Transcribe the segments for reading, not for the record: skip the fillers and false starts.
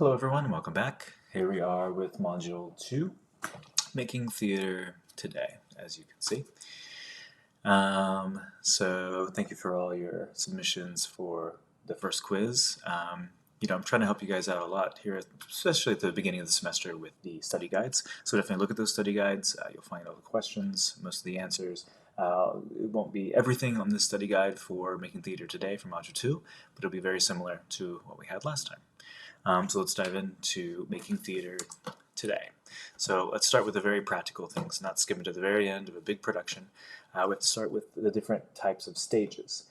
Hello everyone and welcome back. Here we are with Module 2, Making Theater Today, as you can see. So thank you for all your submissions for the first quiz. I'm trying to help you guys out a lot here, especially at the beginning of the semester with the study guides. So definitely look at those study guides. You'll find all the questions, most of the answers. It won't be everything on this study guide for Making Theater Today for Module 2, but it'll be very similar to what we had last time. So let's dive into Making Theater Today. So let's start with the very practical things, not skip to the very end of a big production. We have to start with the different types of stages.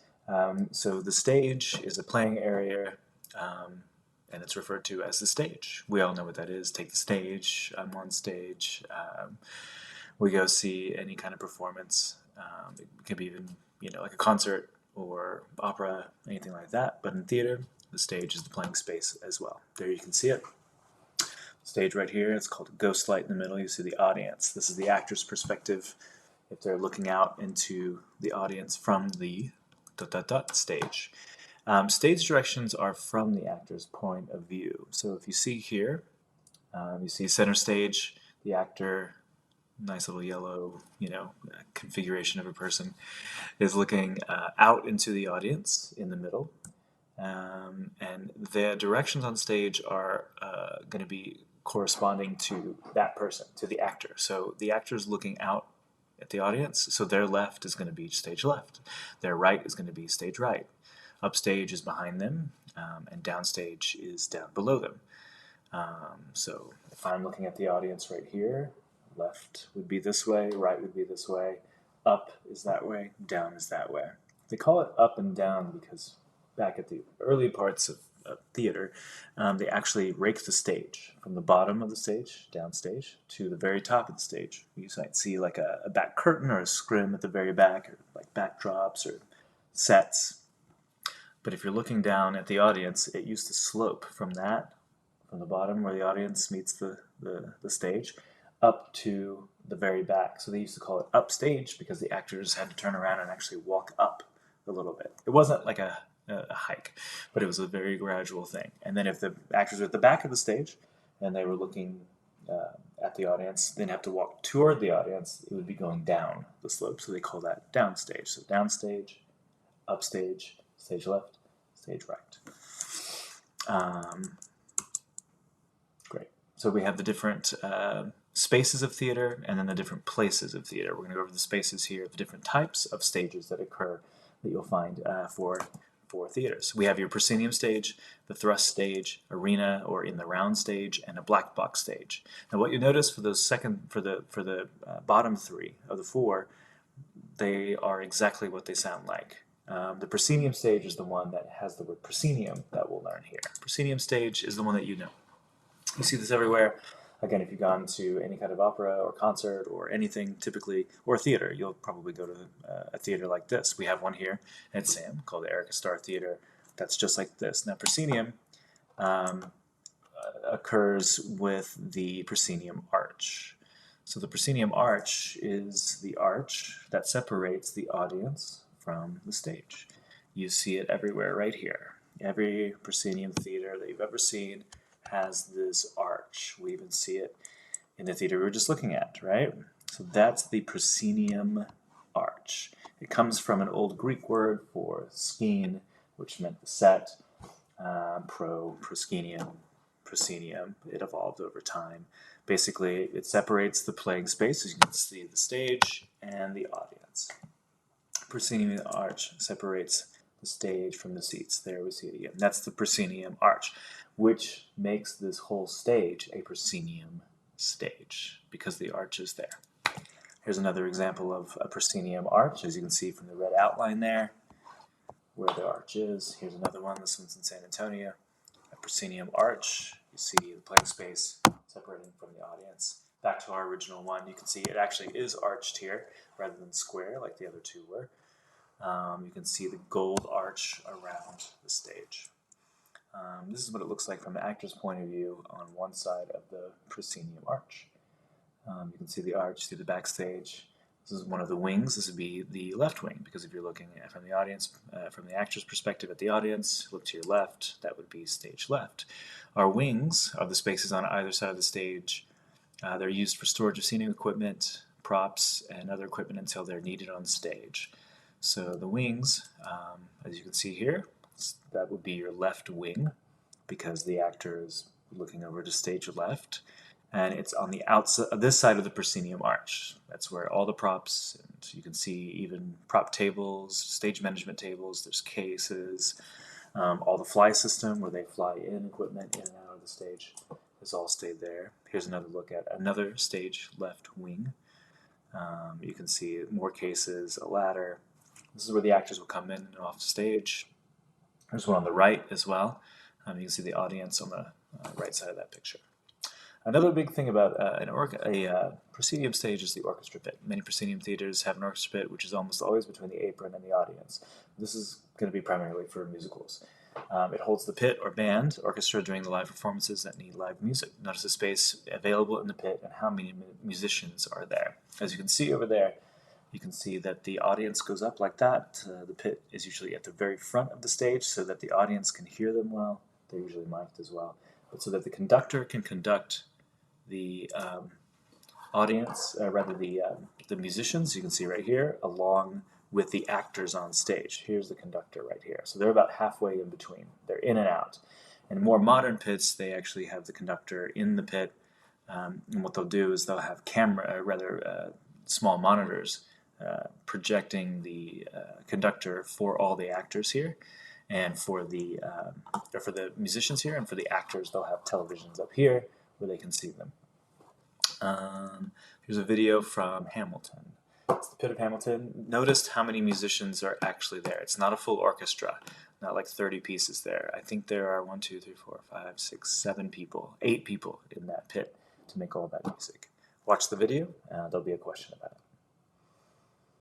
So the stage is a playing area, and it's referred to as the stage. We all know what that is. Take the stage, I'm on stage. We go see any kind of performance. It can be even, like a concert or opera, anything like that. But in theater, the stage is the playing space as well. There you can see it. Stage right here, it's called a ghost light in the middle. You see the audience. This is the actor's perspective if they're looking out into the audience from the stage. Stage directions are from the actor's point of view. So if you see here, you see center stage, the actor, nice little yellow, configuration of a person, is looking out into the audience in the middle. And the directions on stage are going to be corresponding to that person, to the actor. So the actor is looking out at the audience, so their left is going to be stage left. Their right is going to be stage right. Upstage is behind them, and downstage is down below them. So if I'm looking at the audience right here, left would be this way, right would be this way, up is that way, down is that way. They call it up and down because back at the early parts of theater, they actually rake the stage from the bottom of the stage, downstage, to the very top of the stage. You might see like a back curtain or a scrim at the very back, or like backdrops or sets. But if you're looking down at the audience, it used to slope from the bottom where the audience meets the stage, up to the very back. So they used to call it upstage because the actors had to turn around and actually walk up a little bit. It wasn't like a hike, but it was a very gradual thing. And then if the actors were at the back of the stage and they were looking at the audience, then have to walk toward the audience, it would be going down the slope. So they call that downstage. So downstage, upstage, stage left, stage right. Great. So we have the different spaces of theater and then the different places of theater. We're going to go over the spaces here, the different types of stages that occur that you'll find for theaters. We have your proscenium stage, the thrust stage, arena or in the round stage, and a black box stage. Now what you notice for the bottom three of the four, they are exactly what they sound like. The proscenium stage is the one that has the word proscenium that we'll learn here. Proscenium stage is the one that you know. You see this everywhere. Again, if you've gone to any kind of opera or concert or anything typically, or theater, you'll probably go to a theater like this. We have one here at SAM called the Erica Starr Theater that's just like this. Now, proscenium occurs with the proscenium arch. So the proscenium arch is the arch that separates the audience from the stage. You see it everywhere right here. Every proscenium theater that you've ever seen has this arch. We even see it in the theater we were just looking at, right? So that's the proscenium arch. It comes from an old Greek word for skene, which meant the set, proscenium. It evolved over time. Basically, it separates the playing space, as you can see, the stage and the audience. Proscenium arch separates the stage from the seats. There we see it again. That's the proscenium arch, which makes this whole stage a proscenium stage because the arch is there. Here's another example of a proscenium arch, as you can see from the red outline there, where the arch is. Here's another one. This one's in San Antonio. A proscenium arch. You see the playing space separating from the audience. Back to our original one, you can see it actually is arched here rather than square like the other two were. You can see the gold arch around the stage. This is what it looks like from the actor's point of view on one side of the proscenium arch. You can see the arch, see the backstage, This is one of the wings. This would be the left wing, because if you're looking at, from the audience, from the actor's perspective at the audience, look to your left, that would be stage left. Our wings are the spaces on either side of the stage. They're used for storage of scening equipment, props, and other equipment until they're needed on stage. So the wings, as you can see here, that would be your left wing, because the actor is looking over to stage left, and it's on the outside of this side of the proscenium arch. That's where all the props, and you can see even prop tables, stage management tables, there's cases, all the fly system where they fly in equipment in and out of the stage has all stayed there. Here's another look at another stage left wing. You can see more cases, a ladder. This is where the actors will come in and off the stage. There's one on the right as well. You can see the audience on the right side of that picture. Another big thing about a proscenium stage is the orchestra pit. Many proscenium theaters have an orchestra pit, which is almost always between the apron and the audience. This is going to be primarily for musicals. It holds the pit or band orchestra during the live performances that need live music. Notice the space available in the pit and how many musicians are there. As you can see over there, you can see that the audience goes up like that. The pit is usually at the very front of the stage so that the audience can hear them well. They're usually mic'd as well. But so that the conductor can conduct the audience, the musicians, you can see right here, along with the actors on stage. Here's the conductor right here. So they're about halfway in between. They're in and out. In more modern pits, they actually have the conductor in the pit, and what they'll do is they'll have small monitors projecting the conductor for all the actors here, and for the musicians here, and for the actors they'll have televisions up here where they can see them. Here's a video from Hamilton. It's the Pit of Hamilton. Notice how many musicians are actually there. It's not a full orchestra, not like 30 pieces there. I think there are 1, 2, 3, 4, 5, 6, 7 people, 8 people in that pit to make all that music. Watch the video, there'll be a question about it.